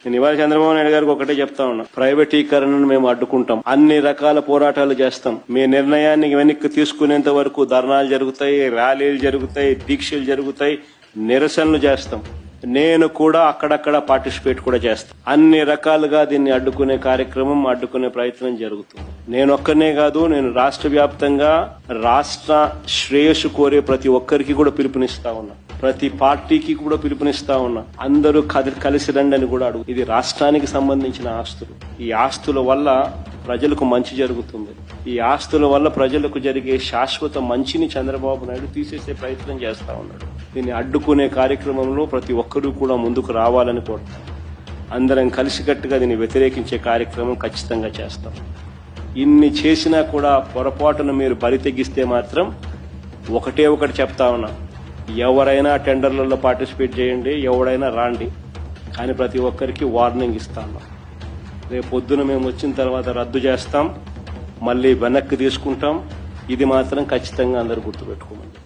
నేను ఇవాళ చంద్రబాబు నాయుడు గారికి ఒకటే చెప్తా ఉన్నా, ప్రైవేటీకరణను మేము అడ్డుకుంటాం, అన్ని రకాల పోరాటాలు చేస్తాం, మీ నిర్ణయాన్ని వెనక్కి తీసుకునేంత వరకు ధర్నాలు జరుగుతాయి, ర్యాలీలు జరుగుతాయి, దీక్షలు జరుగుతాయి, నిరసనలు చేస్తాం. నేను కూడా అక్కడక్కడ పార్టిసిపేట్ కూడా చేస్తాను. అన్ని రకాలుగా దీన్ని అడ్డుకునే కార్యక్రమం, అడ్డుకునే ప్రయత్నం జరుగుతుంది. నేను ఒక్కనే కాదు, నేను రాష్ట్ర వ్యాప్తంగా రాష్ట్ర శ్రేయస్సు కోరే ప్రతి ఒక్కరికి కూడా పిలుపునిస్తా ఉన్నా, ప్రతి పార్టీకి కూడా పిలుపునిస్తా ఉన్నా. అందరూ కలిసి రండి అని కూడా అడుగు. ఇది రాష్ట్రానికి సంబంధించిన ఆస్తులు. ఈ ఆస్తుల వల్ల ప్రజలకు మంచి జరుగుతుంది. ఈ ఆస్తుల వల్ల ప్రజలకు జరిగే శాశ్వత మంచిని చంద్రబాబు నాయుడు తీసేసే ప్రయత్నం చేస్తా ఉన్నాడు. దీన్ని అడ్డుకునే కార్యక్రమంలో ప్రతి ఒక్కరూ కూడా ముందుకు రావాలని కోరుతాం. అందరం కలిసికట్టుగా దీన్ని వ్యతిరేకించే కార్యక్రమం ఖచ్చితంగా చేస్తాం. ఇన్ని చేసినా కూడా పొరపాటున మీరు బరి తెగిస్తే మాత్రం ఒకటే ఒకటి చెప్తా ఉన్నా, ఎవరైనా టెండర్లలో పార్టిసిపేట్ చేయండి, ఎవరైనా రాండి, కానీ ప్రతి ఒక్కరికి వార్నింగ్ ఇస్తాను. రేపు పొద్దున మేము వచ్చిన తర్వాత రద్దు చేస్తాం, మళ్ళీ వెనక్కి తీసుకుంటాం. ఇది మాత్రం ఖచ్చితంగా అందరూ గుర్తుపెట్టుకోమండి.